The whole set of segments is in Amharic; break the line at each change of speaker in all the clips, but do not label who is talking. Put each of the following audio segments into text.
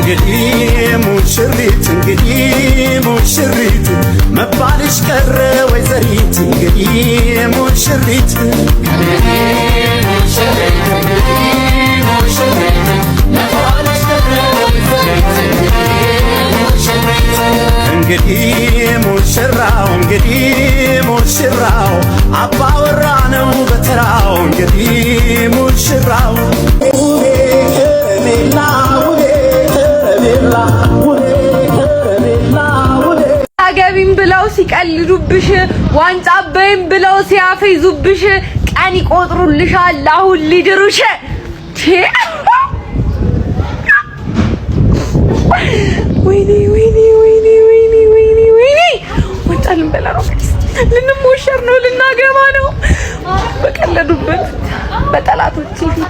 እንግዲህ ሙሽሪት መባልሽ ቀረ ወይዘሪት እንግዲህ ሙሽሪት እንግዲህ ሙሽራው አባወራ ነው በተራው እንግዲህ ሙሽራው
አገቢም ብለው ሲቀልዱብሽ ዋንጫ በይም ብለው ሲያፈይዙብሽ ቀን ይቆጥሩልሻል አሁን ሊድሩሽ ወይኔ ዋንጫ ልንበላ ነው ልንሞሸር ነው ልናገባ ነው በቀለዱበት በጠላቶች ፊት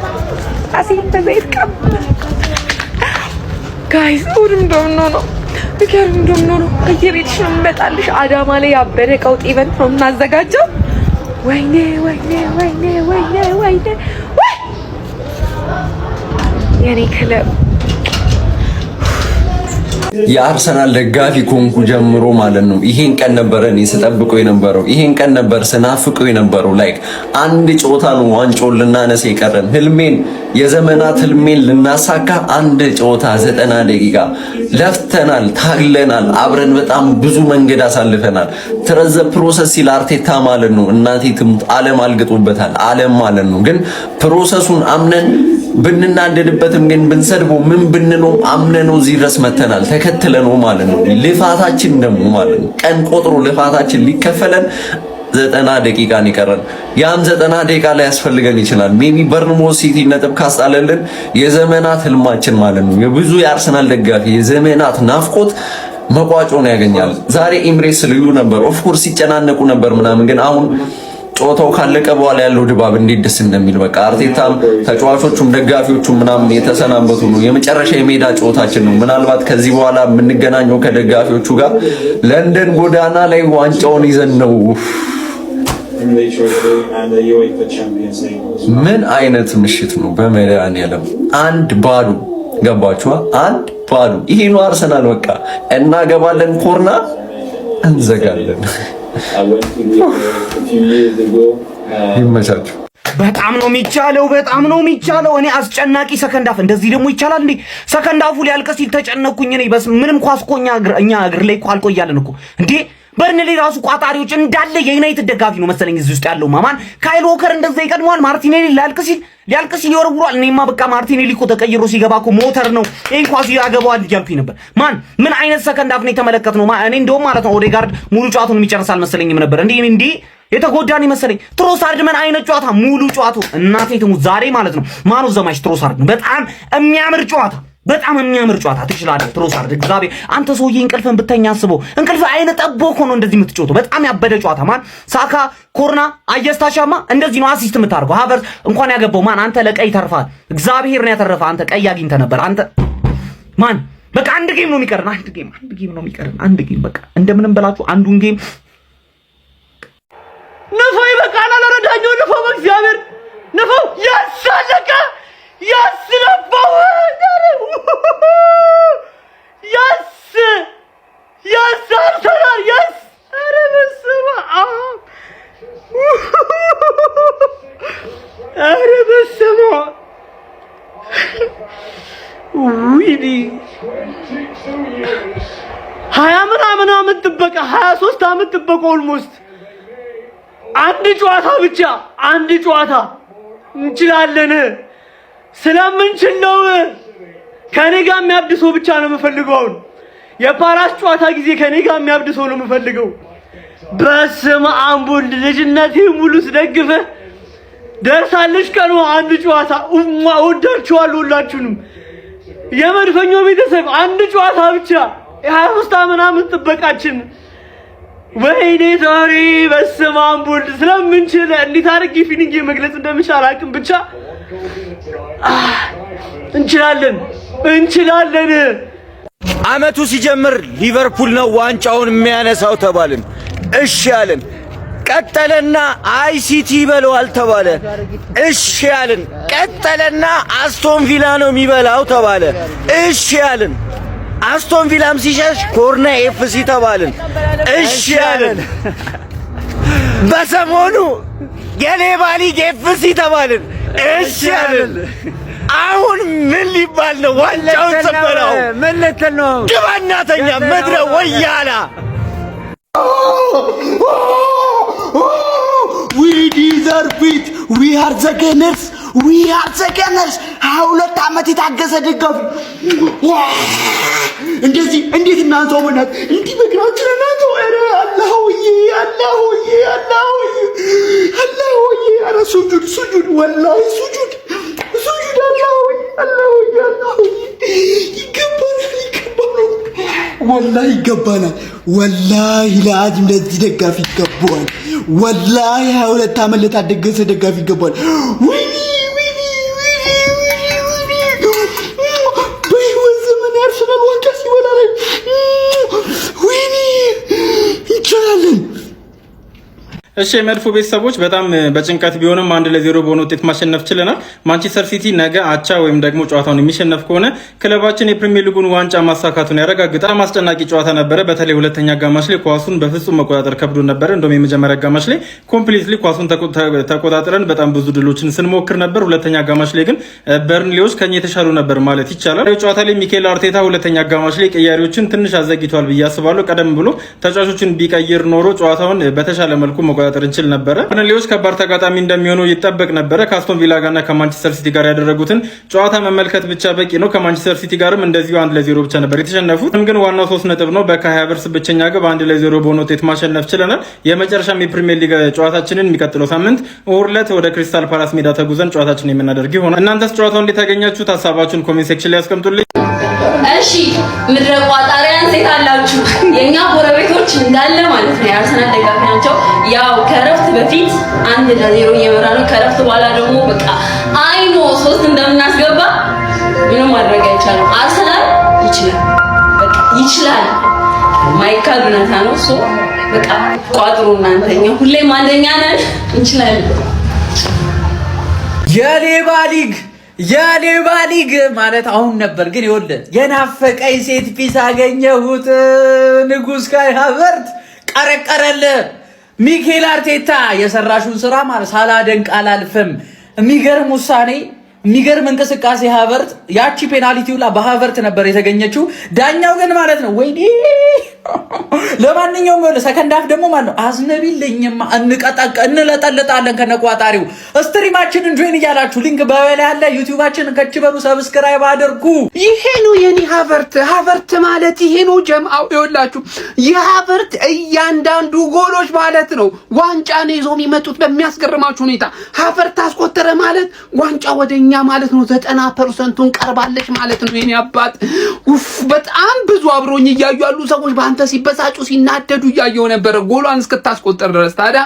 አሲን ተዘይት ቀብ ጋይስ ሁሉም ነው ከየቤትሽ ነው የምመጣልሽ አዳማ ላይ ያበደ ቀውጥ ኢቨንት ነው እናዘጋጀው ወይኔ የኔ ክለብ
የአርሰናል ደጋፊ ኮንኩ ጀምሮ ማለት ነው ይሄን ቀን ነበር እኔ ስጠብቀው የነበረው ይሄን ቀን ነበር ስናፍቀው የነበረው ላይክ አንድ ጨዋታ ነው ዋንጫውን ልናነሳ የቀረን ህልሜን የዘመናት ህልሜን ልናሳካ አንድ ጨዋታ 90 ደቂቃ ለፍተናል ታግለናል አብረን በጣም ብዙ መንገድ አሳልፈናል ትረዘ ፕሮሰስ ሲል አርቴታ ማለት ነው እናቴ ትምጥ ዓለም አልግጦበታል ዓለም ማለት ነው ግን ፕሮሰሱን አምነን ብንናደድበትም ግን ብንሰድበው ምን ብንለው አምነነው እዚህ ድረስ መተናል ተከትለነው ማለት ነው ልፋታችን ደግሞ ማለት ነው ቀን ቆጥሮ ልፋታችን ሊከፈለን 90 ደቂቃ ነው ይቀራል ያም 90 ደቂቃ ላይ ያስፈልገን ይችላል ሜቢ በርንሞስ ሲቲ ነጥብ ካስጣለልን የዘመናት ህልማችን ማለት ነው የብዙ የአርሰናል ደጋፊ የዘመናት ናፍቆት መቋጮን ያገኛል ዛሬ ኤምሬትስ ልዩ ነበር ኦፍ ኮርስ ሲጨናነቁ ነበር ምናምን ግን አሁን ጨዋታው ካለቀ በኋላ ያለው ድባብ እንዴት ደስ እንደሚል በቃ አርቴታም ተጫዋቾቹም ደጋፊዎቹም ምናምን የተሰናበቱ ነው የመጨረሻ የሜዳ ጨዋታችን ነው ምናልባት ከዚህ በኋላ የምንገናኘው ከደጋፊዎቹ ጋር ለንደን ጎዳና ላይ ዋንጫውን ይዘን ነው ምን አይነት ምሽት ነው በመድኃኒዓለም አንድ ባዶ ገባችኋ አንድ ባዶ ይሄ ነው አርሰናል በቃ እናገባለን ኮርና እንዘጋለን ይመቻችሁ
በጣም ነው የሚቻለው እኔ አስጨናቂ ሰከንድ አፍ እንደዚህ ደግሞ ይቻላል እንዴ ሰከንድ አፉ ሊያልቅ ሲል ተጨነኩኝ እኔ በስ ምንም ኳስኮኛ እኛ እግር ላይ እኮ አልቆያለን እኮ እንዴ በርንሌ ራሱ ቋጣሪዎች እንዳለ የዩናይትድ ደጋፊ ነው መሰለኝ እዚህ ውስጥ ያለው ማማን ካይል ዎከር እንደዛ ይቀድመዋል ማርቲኔሊ ሊያልቅ ሲል ይወርውራል እኔማ በቃ ማርቲኔሊ እኮ ተቀይሮ ሲገባ እኮ ሞተር ነው ይሄን ኳስ ያገባዋል እያልኩኝ ነበር ምን አይነት ሰከንድ አፍ ነው የተመለከትነው እኔ እንደውም ማለት ነው ኦዴጋርድ ሙሉ ጨዋታውን የሚጨርሳል መሰለኝም ነበር እንዴ የተጎዳኒ መሰለኝ ትሮሳርድ ምን አይነት ጨዋታ ሙሉ ጨዋታው እናቴ ትሙት ዛሬ ማለት ነው ማኑ ዘማች ትሮሳርድ ነው በጣም የሚያምር ጨዋታ ትችላለህ ትሮሳርድ እግዚአብሔር አንተ ሰውዬ እንቅልፍን ብተኛ አስበው እንቅልፍ አይነ ጠቦ እኮ ነው እንደዚህ የምትጫወተው በጣም ያበደ ጨዋታ ሳካ ኮርና አየስታሻማ እንደዚህ ነው አሲስት የምታርገው ሃቨርስ እንኳን ያገባው አንተ ለቀይ ተርፋል እግዚአብሔር ነው ያተረፈ አንተ ቀይ አግኝተህ ነበር አንተ በቃ አንድ ጌም ነው የሚቀረን አንድ ጌም በቃ እንደምንም በላችሁ አንዱን ጌም ነፋይ በቃ አላረዳኛው ነፋው በእግዚአብሔር ነፋው ያሳለቀ ያስለፋው ያሳርተና ኧረ በስመ አብ ኧረ በስመ አብ ወይኔ 20 ምናምን ዓመት ጥበቃ 23 ዓመት ጥበቃ ኦልሞስት አንድ ጨዋታ እንችላለን ስለምንችል ነው ከኔ ጋር የሚያብድሰው ብቻ ነው የምፈልገው የፓራስ ጨዋታ ጊዜ ከኔ ጋር የሚያብድሰው ነው የምፈልገው በስመ አብ ወልድ ልጅነቴ ሙሉ ስደግፈ ደርሳለች ቀኑ አንድ ጨዋታ ወዳችኋለሁ ሁላችሁንም የመድፈኛው ቤተሰብ አንድ ጨዋታ ብቻ የ23 ዓመት ጥበቃችን ወይኔ ዛሬ በስመ አብ ወልድ ስለምንችል እንዴት አድርጌ ፊኒንግ መግለጽ እንደምቻል አቅም ብቻ እንችላለን
አመቱ ሲጀምር ሊቨርፑል ነው ዋንጫውን የሚያነሳው ተባልን እሺ ያለን ቀጠለና አይሲቲ በለዋል ተባለ እሺ ያለን ቀጠለና አስቶን ቪላ ነው የሚበላው ተባለ እሺ ያለን አስቶን ቪላም ሲሸሽ ኮርና ኤፍሲ ተባልን። እሺ አለን። በሰሞኑ የሌባ ሊግ ኤፍሲ ተባልን። እሺ አለን። አሁን ምን ሊባል ነው? ዋንጫውን ሰበረው። ምን ልትል ነው? ግባ እናተኛ ምድረ ወያላ
We deserve it. We are the gunners. We are the gunners. 22 ዓመት የታገሰ ደጋፊ እንደዚህ እንዴት እናንተው ማለት እንዲህ በግራችን እናንተው አረ አላህዬ አላህዬ አላህዬ አላህዬ አረ ሱጁድ ወላሂ ሱጁድ አላህዬ አላህዬ አላህዬ ይገባናል ወላሂ ለአጅም ለዚህ ደጋፊ ይገባዋል ወላሂ 22 ዓመት ለታደገሰ ደጋፊ ይገባዋል ወይኔ በህይወት ዘመን አርሰናል ዋንጫ ሲበላ ላይ ወይኔ ይቻላልን።
እሺ መድፎ ቤተሰቦች በጣም በጭንቀት ቢሆንም 1-0 በሆነ ውጤት ማሸነፍ ችለናል። ማንቸስተር ሲቲ ነገ አቻ ወይም ደግሞ ጨዋታውን የሚሸነፍ ከሆነ ክለባችን የፕሪሚየር ሊጉን ዋንጫ ማሳካቱን ያረጋግጣል። አስጨናቂ ጨዋታ ነበረ። በተለይ ሁለተኛ አጋማሽ ላይ ኳሱን በፍጹም መቆጣጠር ከብዶ ነበረ። እንደውም የመጀመሪያ አጋማሽ ላይ ኮምፕሊትሊ ኳሱን ተቆጣጥረን በጣም ብዙ ድሎችን ስንሞክር ነበር። ሁለተኛ አጋማሽ ላይ ግን በርንሌዎች ከኛ የተሻሉ ነበር ማለት ይቻላል። ጨዋታ ላይ ሚኬል አርቴታ ሁለተኛ አጋማሽ ላይ ቀያሪዎችን ትንሽ አዘግይቷል ብዬ አስባለሁ። ቀደም ብሎ ተጫዋቾችን ቢቀይር ኖሮ ጨዋታውን በተሻለ መልኩ መቆጣጠር እንችል ነበር። በርንሌዎች ከባድ ተጋጣሚ እንደሚሆኑ ይጠበቅ ነበር። ከአስቶን ቪላ ጋርና ከማንቸስተር ሲቲ ጋር ያደረጉትን ጨዋታ መመልከት ብቻ በቂ ነው። ከማንቸስተር ሲቲ ጋርም እንደዚሁ 1-0 ብቻ ነበር የተሸነፉት። ግን ዋናው 3 ነጥብ ነው። በካይ ሃቨርትዝ ብቸኛ ግብ 1-0 በሆነ ውጤት ማሸነፍ ችለናል። የመጨረሻም የፕሪሚየር ሊግ ጨዋታችንን የሚቀጥለው ሳምንት እሁድ ዕለት ወደ ክሪስታል ፓላስ ሜዳ ተጉዘን ጨዋታችንን የምናደርግ ይሆናል። እናንተስ ጨዋታው እንዴት ያገኛችሁት? ሀሳባችሁን ኮሜንት ሴክሽን ላይ ያስቀምጡልኝ።
እሺ ምድረ ቋጣሪያን ሴት አላችሁ የኛ ጎረቤቶች እንዳለ ማለት ነው። የአርሰናል ደጋፊ ናቸው። ያው ከረፍት በፊት 1-0 እየመራ ነው። ከረፍት በኋላ ደግሞ በቃ አይኖ 3 እንደምናስገባ ምንም ማድረግ አይቻልም። አርሰናል ይችላል፣ በቃ ይችላል። ማይካድ እውነታ ነው። ሶ በቃ ቋጥሩ እናንተኛ ሁሌም አንደኛ ነን፣ እንችላለን።
የሌባ ሊግ ማለት አሁን ነበር። ግን ይወልድ የናፈቀኝ ሴት ፒስ አገኘሁት። ንጉስ ካይ ሃቨርትዝ ቀረቀረለ። ሚኬል አርቴታ የሰራሹን ስራ ማለት ሳላደንቅ አላልፍም። የሚገርም ውሳኔ፣ የሚገርም እንቅስቃሴ ሃቨርትዝ። ያቺ ፔናልቲ ሁላ በሃቨርትዝ ነበር የተገኘችው። ዳኛው ግን ማለት ነው ወይኔ። ለማንኛውም ወለ ሰከንድ ሃፍ ደግሞ ማለት ነው አዝነቢልኝማ እንለጠልጣለን ከነቋጣሪው። ስትሪማችንን ጆይን እያላችሁ ሊንክ በበላይ ያለ ዩቲዩባችንን ከችበሩ ሰብስክራይብ አድርጉ።
ይሄ ነው የኔ ሃቨርትዝ ማለት ይሄ ነው ጀማው። ይኸውላችሁ የሃቨርትዝ እያንዳንዱ ጎሎች ማለት ነው ዋንጫ ነው ይዞ የሚመጡት በሚያስገርማችሁ ሁኔታ። ሃቨርትዝ አስቆጠረ ማለት ዋንጫ ወደኛ ማለት ነው 90%ን ቀርባለች ማለት ነው። የኔ አባት በጣም ብዙ አብሮኝ እያዩ ያሉ ሰዎች በአንተ ሲበሳጩ ሲናደዱ እያየሁ ነበር ጎሏን እስክታስቆጠር ድረስ። ታዲያ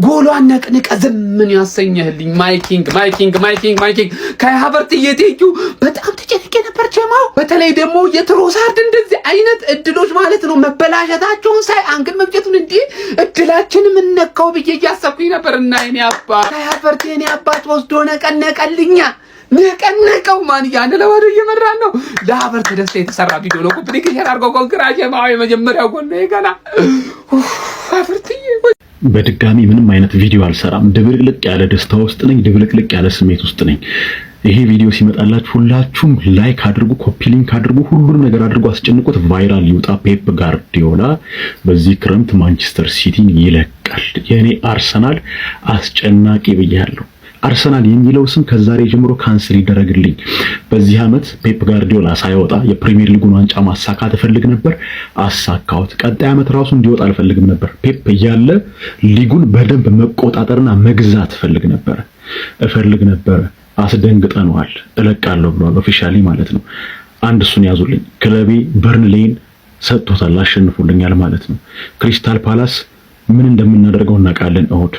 ጎሏን ነቅንቀ ዝምን ያሰኘህልኝ ማይኪንግ ከሃቨርትዝ እየተዩ በጣም ተጨንቄ ነበር ጀማው። በተለይ ደግሞ የትሮሳርድ እንደዚህ አይነት እድሎች ማለት ነው መበላሸታቸውን ሳይ አንግል መግጨቱን እንዴ እድላችን ምን ነካው ብዬ እያሰብኩኝ ነበርና የኔ አባት ከሃቨርትዝ የኔ አባት ወስዶ ነቀነቀልኛ ነቀነቀው። ማን ያን ለወደ እየመራን ነው። ለሃቨርትዝ ደስታ የተሰራ ቪዲዮ ነው። ኮምፕሊት ሼር አድርገው ኮንግራጅ ማው የመጀመሪያው ጎል ነው የገና ሃቨርትዝ።
በድጋሚ ምንም አይነት ቪዲዮ አልሰራም። ድብልቅልቅ ያለ ደስታ ውስጥ ነኝ። ድብልቅልቅ ያለ ስሜት ውስጥ ነኝ። ይሄ ቪዲዮ ሲመጣላችሁ ሁላችሁም ላይክ አድርጉ፣ ኮፒ ሊንክ አድርጉ፣ ሁሉንም ነገር አድርጉ፣ አስጨንቁት፣ ቫይራል ይውጣ። ፔፕ ጋርዲዮላ በዚህ ክረምት ማንቸስተር ሲቲን ይለቃል። የኔ አርሰናል አስጨናቂ ብያለሁ። አርሰናል የሚለው ስም ከዛሬ ጀምሮ ካንስል ይደረግልኝ። በዚህ ዓመት ፔፕ ጋርዲዮላ ሳይወጣ የፕሪሚየር ሊጉን ዋንጫ ማሳካት እፈልግ ነበር፣ አሳካሁት። ቀጣይ ዓመት ራሱ እንዲወጣ አልፈልግም ነበር። ፔፕ እያለ ሊጉን በደንብ መቆጣጠርና መግዛት እፈልግ ነበር። አስደንግጠነዋል። እለቃለሁ ብሏል ኦፊሻሊ ማለት ነው። አንድ እሱን ያዙልኝ። ክለቤ በርንሌይን ሰጥቶታል፣ አሸንፎልኛል ማለት ነው። ክሪስታል ፓላስ ምን እንደምናደርገው እናውቃለን። እሁድ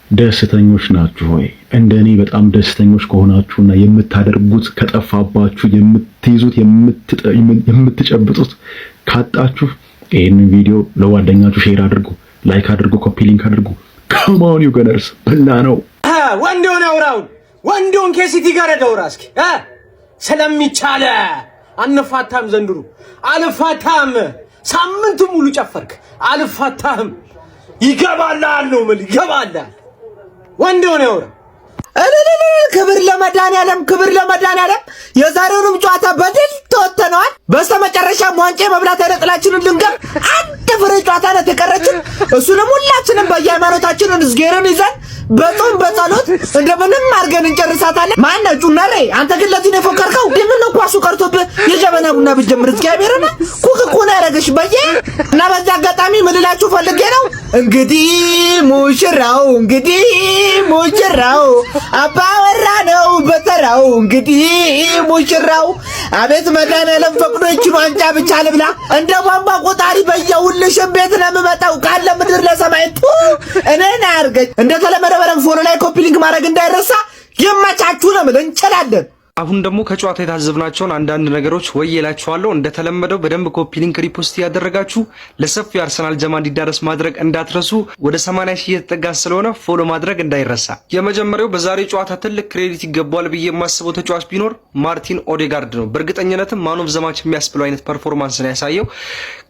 ደስተኞች ናችሁ ሆይ? እንደኔ በጣም ደስተኞች ከሆናችሁና የምታደርጉት ከጠፋባችሁ የምትይዙት የምትጨብጡት ካጣችሁ ይሄንን ቪዲዮ ለጓደኛችሁ ሼር አድርጉ፣ ላይክ አድርጉ፣ ኮፒ ሊንክ አድርጉ። ካማውን ዩ ገነርስ በላ ነው
ወንዶን አውራውን ወንዶን ከሲቲ ጋር ደውራ እስኪ ስለሚቻለ
አንፋታም ዘንድሮ አልፋታም ሳምንት ሙሉ ጨፈርክ አልፋታም ይገባላል ነው ምን ይገባላል ወንድ ሆነ ያወራ
ክብር ለመድኃኒዓለም ክብር ለመድኃኒዓለም የዛሬውንም ጨዋታ በድል ተወጥተናል በስተመጨረሻም ዋንጫ መብላት አይደጥላችንን ልንገር አንድ ፍሬ ጨዋታ ነው ተቀረችን እሱንም ሁላችንም በየሃይማኖታችን እግዚአብሔርን ይዘን በጾም በጸሎት እንደምንም አድርገን እንጨርሳታለን ማን ጩነሬ አንተ ግን ለዚህ ነው የፎከርከው ምን ኳሱ ቀርቶብህ የጀበና ቡና ብትጀምር እግዚአብሔርን ኩክ ነው ያረገሽ በየ እና በዛ አጋጣሚ ምን ልላችሁ ፈልጌ ነው እንግዲህ ሙሽራው አባወራ ነው በተራው እንግዲህ ሙሽራው አቤት መድኃኒዓለም ፈቅዶ ይችላል ዋንጫ ብቻ ልብላ እንደ ቧንቧ ቆጣሪ በየሁልሽም ቤት ለምመጣው ካለ ምድር ለሰማይ እኔን አያርገኝ እንደተለመደ በረም ፎሎ ላይ ኮፒ ሊንክ ማድረግ እንዳይረሳ የማቻችሁ ነው ማለት እንችላለን
አሁን ደግሞ ከጨዋታ የታዘብናቸውን አንዳንድ ነገሮች ወየላችኋለሁ እንደተለመደው በደንብ ኮፒ ሊንክ ሪፖስት ያደረጋችሁ ለሰፊው አርሰናል ጀማ እንዲዳረስ ማድረግ እንዳትረሱ ወደ 80 ሺህ እየተጠጋ ስለሆነ ፎሎ ማድረግ እንዳይረሳ የመጀመሪያው በዛሬው ጨዋታ ትልቅ ክሬዲት ይገባዋል ብዬ የማስበው ተጫዋች ቢኖር ማርቲን ኦዴጋርድ ነው በእርግጠኝነትም ማን ኦፍ ዘ ማች የሚያስብለው አይነት ፐርፎርማንስ ነው ያሳየው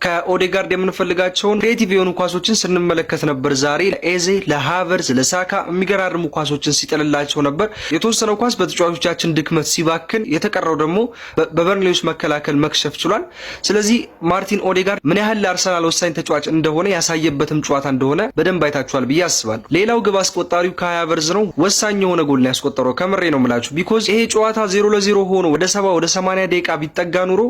ከኦዴጋርድ የምንፈልጋቸውን ክሬቲቭ የሆኑ ኳሶችን ስንመለከት ነበር ዛሬ ለኤዜ ለሃቨርዝ ለሳካ የሚገራርሙ ኳሶችን ሲጥልላቸው ነበር የተወሰነው ኳስ በተጫዋቾቻችን ድክመት ሲባክን የተቀረው ደግሞ በበርንሌዎች መከላከል መክሸፍ ችሏል ስለዚህ ማርቲን ኦዴጋርድ ምን ያህል ለአርሰናል ወሳኝ ተጫዋች እንደሆነ ያሳየበትም ጨዋታ እንደሆነ በደንብ አይታችኋል ብዬ አስባለሁ ሌላው ግብ አስቆጣሪው ከሃቨርዝ ነው ወሳኝ የሆነ ጎል ነው ያስቆጠረው ከምሬ ነው የምላችሁ ቢኮዝ ይሄ ጨዋታ 0-0 ሆኖ ወደ 70 ወደ 80 ደቂቃ ቢጠጋ ኑሮ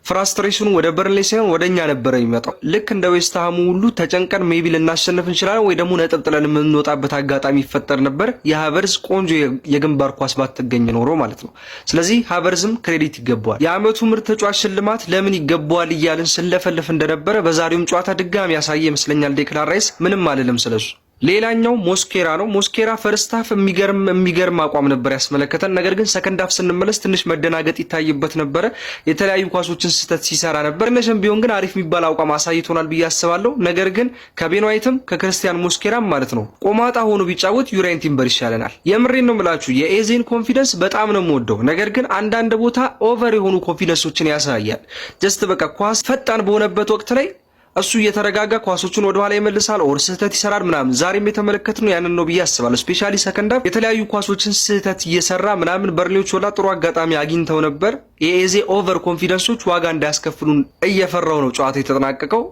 ፍራስትሬሽኑ ወደ በርንሌ ሳይሆን ወደኛ ነበር የሚመጣው ልክ እንደ ዌስትሃሙ ሁሉ ተጨንቀን ሜቢ ልናሸንፍ እንችላለን ወይ ደግሞ ነጥብ ጥለን የምንወጣበት አጋጣሚ ይፈጠር ነበር የሃቨርዝ ቆንጆ የግንባር ኳስ ባትገኝ ኖሮ ማለት ነው ስለዚህ ሃቨርዝም ክሬዲት ይገባዋል የአመቱ ምርጥ ተጫዋች ሽልማት ለምን ይገባዋል እያልን ስለፈልፍ እንደነበረ በዛሬውም ጨዋታ ድጋሚ ያሳየ ይመስለኛል ዴክላን ራይስ ምንም አልልም ስለሱ ሌላኛው ሞስኬራ ነው ሞስኬራ ፈርስት ሃፍ የሚገርም አቋም ነበር ያስመለከተን ነገር ግን ሰከንድ ሃፍ ስንመለስ ትንሽ መደናገጥ ይታይበት ነበር የተለያዩ ኳሶችን ስህተት ሲሰራ ነበር ነሽም ቢሆን ግን አሪፍ የሚባል አቋም አሳይቶናል ብዬ አስባለሁ ነገር ግን ከቤን ዋይትም ከክርስቲያን ሞስኬራም ማለት ነው ቆማጣ ሆኖ ቢጫወት ዩራይን ቲምበር ይሻለናል የምሬን ነው የምላችሁ የኤዜን ኮንፊደንስ በጣም ነው የምወደው ነገር ግን አንዳንድ ቦታ ኦቨር የሆኑ ኮንፊደንሶችን ያሳያል ጀስት በቃ ኳስ ፈጣን በሆነበት ወቅት ላይ እሱ እየተረጋጋ ኳሶቹን ወደ ኋላ ይመልሳል ኦር ስህተት ይሰራል ምናምን ዛሬም የተመለከትነው ያንን ነው ብዬ አስባለሁ ስፔሻሊ ሰከንድ ሃፍ የተለያዩ ኳሶችን ስህተት እየሰራ ምናምን በርንሌዎች ወላ ጥሩ አጋጣሚ አግኝተው ነበር የኤዜ ኦቨር ኮንፊደንሶች ዋጋ እንዳያስከፍሉን እየፈራው ነው ጨዋታው የተጠናቀቀው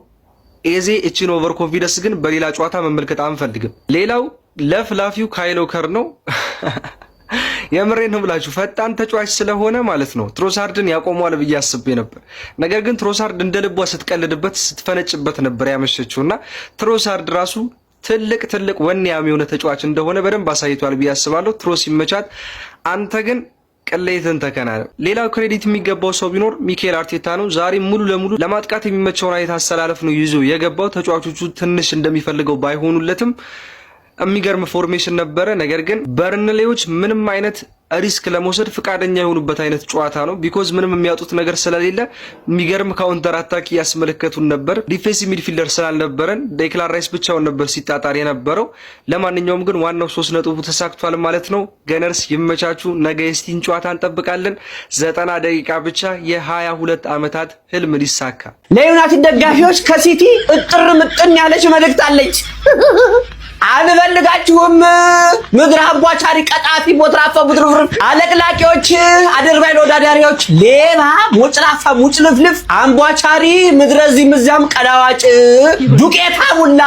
ኤዜ እቺን ኦቨር ኮንፊደንስ ግን በሌላ ጨዋታ መመልከት አንፈልግም ሌላው ለፍላፊው ካይሎከር ነው የምሬን ነው ብላችሁ ፈጣን ተጫዋች ስለሆነ ማለት ነው ትሮሳርድን ያቆመዋል ብዬ አስቤ ነበር ነገር ግን ትሮሳርድ እንደልቧ ስትቀልድበት ስትፈነጭበት ነበር ያመሸችውና ትሮሳርድ ራሱ ትልቅ ወኔያም የሆነ ተጫዋች እንደሆነ በደንብ አሳይቷል ብዬ አስባለሁ ትሮስ ይመቻት አንተ ግን ቅሌትን ተከናነ ሌላው ክሬዲት የሚገባው ሰው ቢኖር ሚኬል አርቴታ ነው ዛሬ ሙሉ ለሙሉ ለማጥቃት የሚመቸውን አይነት አሰላለፍ ነው ይዞ የገባው ተጫዋቾቹ ትንሽ እንደሚፈልገው ባይሆኑለትም የሚገርም ፎርሜሽን ነበረ ነገር ግን በርንሌዎች ምንም አይነት ሪስክ ለመውሰድ ፍቃደኛ የሆኑበት አይነት ጨዋታ ነው ቢኮዝ ምንም የሚያጡት ነገር ስለሌለ የሚገርም ካውንተር አታክ ያስመለከቱን ነበር ዲፌንሲቭ ሚድፊልደር ስላልነበረን ዴክላን ራይስ ብቻውን ነበር ሲጣጣር የነበረው ለማንኛውም ግን ዋናው 3 ነጥቡ ተሳክቷል ማለት ነው ገነርስ ይመቻቹ ነገ የስቲን ጨዋታ እንጠብቃለን 90 ደቂቃ ብቻ የ22 አመታት ህልም ሊሳካ
ለዩናይትድ ደጋፊዎች ከሲቲ እጥር ምጥን ያለች መልእክት አለች አንፈልጋችሁም ምድር አቧቻሪ ቀጣፊ ቦትራፋ ቡድርብር አለቅላቂዎች አድርባይ ወዳዳሪዎች ሌባ ሙጭላፋ ሙጭልፍልፍ አንቧቻሪ ምድረዚህ ምዛም ቀዳዋጭ ዱቄታ ሙላ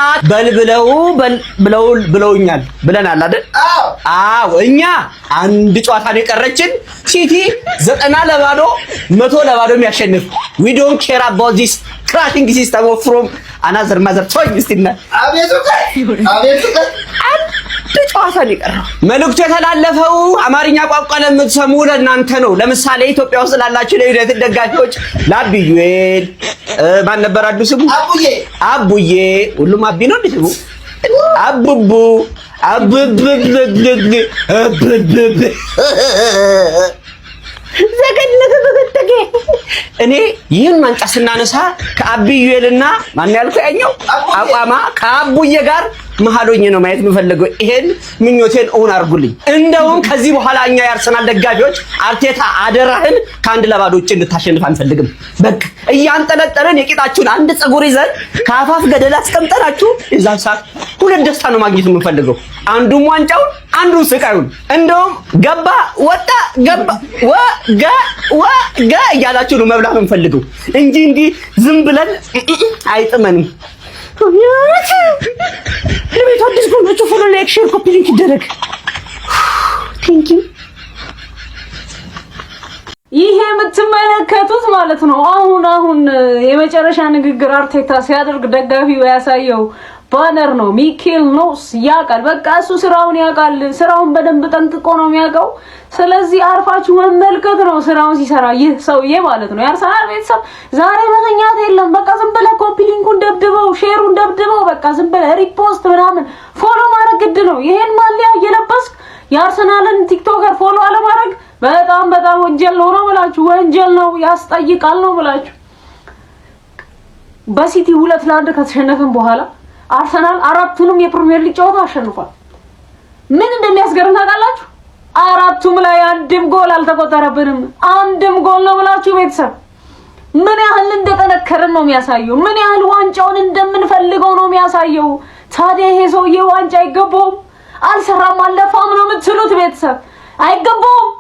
ብለውኛል ብለናል አይደል አዎ እኛ አንድ ጨዋታ ነው የቀረችን ሲቲ 90-0 100-0 የሚያሸንፍ we don't care about this crashing system of from another mother toy እስቲና አቤቱ ጨዋታ ነው የቀረው መልእክቱ የተላለፈው አማርኛ ቋንቋ ለምትሰሙ ለእናንተ ነው ለምሳሌ ኢትዮጵያ ውስጥ ላላችሁ ለዩናይትድ ደጋፊዎች ለአብዩኤል ማን ነበር አዲሱ ስሙ አቡዬ ሁሉም አቢ ነው ስሙ አቡቡ
እኔ ይህን ዋንጫ ስናነሳ ከአብዩኤልና ማን ያልኩ ያኛው አቋማ ከአቡዬ ጋር መሀሎኝ ነው ማየት የምፈልገው። ይሄን ምኞቴን እውን አድርጉልኝ። እንደውም ከዚህ በኋላ እኛ የአርሰናል ደጋፊዎች አርቴታ አደራህን ከአንድ ለባዶ ውጭ እንድታሸንፍ አንፈልግም። በቃ እያንጠለጠለን የቂጣችሁን አንድ ፀጉር ይዘን ከአፋፍ ገደል አስቀምጠናችሁ እዛን ሰዓት ሁለት ደስታ ነው ማግኘት የምፈልገው። አንዱም ዋንጫውን አንዱን ስቃዩን። እንደውም ገባ ወጣ ገባ ወጋ እያላችሁ ነው መብላት የምፈልገው እንጂ እንዲህ ዝም ብለን አይጥመንም። ለቤት አዲስ ጎንጆ ፎሎ ላይክ ሼር ኮፒ ሊንክ ይደረግ። ቴንክ ዩ።
ይሄ የምትመለከቱት ማለት ነው አሁን የመጨረሻ ንግግር አርቴታ ሲያደርግ ደጋፊው ያሳየው ባነር ነው። ሚኬል ኖስ ያውቃል። በቃ እሱ ስራውን ያውቃል። ስራውን በደንብ ጠንቅቆ ነው የሚያውቀው። ስለዚህ አርፋችሁ መመልከት ነው ስራውን ሲሰራ ይህ ሰውዬ ማለት ነው። የአርሰናል ቤተሰብ ዛሬ መተኛት የለም። በቃ ዝም ብለህ ኮፒ ሊንኩን ደብድበው፣ ሼሩን ደብድበው፣ በቃ ዝም ብለህ ሪፖስት ምናምን ፎሎ ማድረግ ግድ ነው። ይሄን ማሊያ እየለበስክ የአርሰናልን ቲክቶከር ፎሎ አለማድረግ በጣም ወንጀል ነው ብላችሁ ወንጀል ነው ያስጠይቃል ነው ብላችሁ በሲቲ 2-1 ከተሸነፈን በኋላ አርሰናል አራቱንም የፕሪሚየር ሊግ ጨዋታ አሸንፏል። ምን እንደሚያስገርም ታውቃላችሁ? አራቱም ላይ አንድም ጎል አልተቆጠረብንም። አንድም ጎል ነው ብላችሁ ቤተሰብ ምን ያህል እንደተነከረን ነው የሚያሳየው። ምን ያህል ዋንጫውን እንደምንፈልገው ነው የሚያሳየው። ታዲያ ይሄ ሰውዬ ዋንጫ አይገባውም? አልሰራም አለፋም ነው የምትሉት ቤተሰብ? አይገባውም።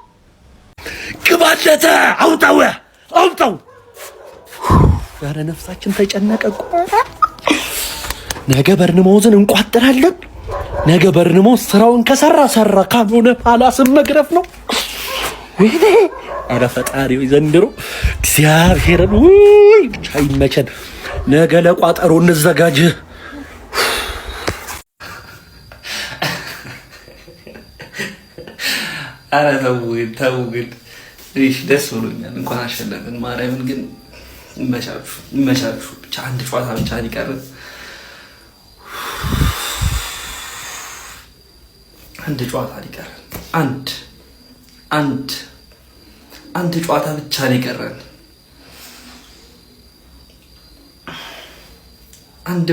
ግባለተ አውጣው ኧረ ነፍሳችን ተጨነቀቁ። ነገ በርንማውዝን እንቋጥራለን። ነገ በርንማውዝ ስራውን ከሰራ ካልሆነ ፓላስን መግረፍ ነው። ኧረ ፈጣሪው ዘንድሮ እግዚአብሔርን ብቻ ይመቸን። ነገ ለቋጠሮ እንዘጋጅ።
ኧረ ተው ግን እሺ፣ ደስ ብሎኛል እንኳን አሸነፍን። ማርያምን ግን ይመቻችሁ። ብቻ አንድ ጨዋታ ብቻ ሊቀርብ አንድ ጨዋታ ሊቀረን አንድ ጨዋታ ብቻ ሊቀረን አንድ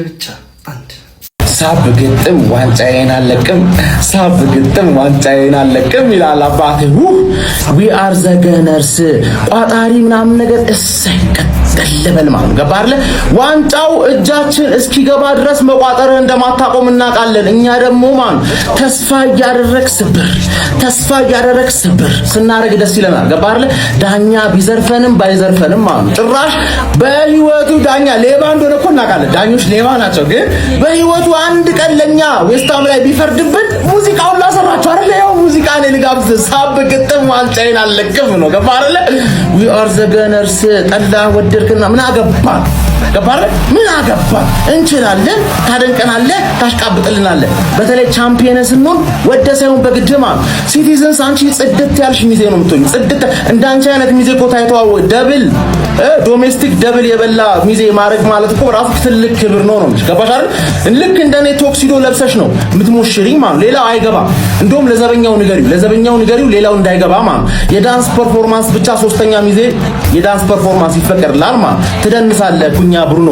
ሳብ ግጥም ዋንጫዬን አለቅም ይላል አባቴ። ዊ አር ዘ ገነርስ ቋጣሪ ምናምን ነገር እሰይ ቀጠለበል ማለት ገባ አይደለ? ዋንጫው እጃችን እስኪገባ ድረስ መቋጠርህ እንደማታቆም እናውቃለን። እኛ ደግሞ ተስፋ እያደረክ ስብር ስናረግ ደስ ይለናል። ገባ አይደለ? ዳኛ ቢዘርፈንም ባይዘርፈንም ጭራሽ በህይወቱ ዳኛ ሌባ እንደሆነ እኮ እናውቃለን። ዳኞች ሌባ ናቸው። ግን በህይወቱ አንድ ቀን ለኛ ዌስታም ላይ ቢፈርድብን ሙዚቃውን ላሰራችሁ አይደል? ያው ሙዚቃ ነው ልጋብዝ። ሳብ ግጥም ዋንጫዬን አለቅም ነው። ገባ አይደለ? ዊ አር ዘ ገነርስ ጠላ ወደድክና ምን አገባ ምን አገባ? እንችላለን። ታደንቀናለህ፣ ታሽቃብጥልናለህ። በተለይ ቻምፒየንስ ስንሆን ወደ ሳይሆን በግድማ ሲቲዝንስ አንቺ ጽድት ያልሽ ሚዜ ነው የምትሆኝ። ጽድት እንዳንቺ አይነት ሚዜ እኮ ታይተዋው ደብል ዶሜስቲክ ደብል የበላ ሚዜ ማድረግ ማለት እኮ ራሱ ትልቅ ክብር ነው። ገባሽ አይደል? ልክ እንደኔ ቶክሲዶ ለብሰሽ ነው የምትሞሽሪኝ ማለት። ሌላው አይገባም። እንደውም ለዘበኛው ንገሪው ሌላው እንዳይገባ ማለት። የዳንስ ፐርፎርማንስ ብቻ ሶስተኛ ሚዜ የዳንስ ፐርፎርማንስ ይፈቀድላል ማለት። ትደንሳለህ ኩኛ ብሩኖ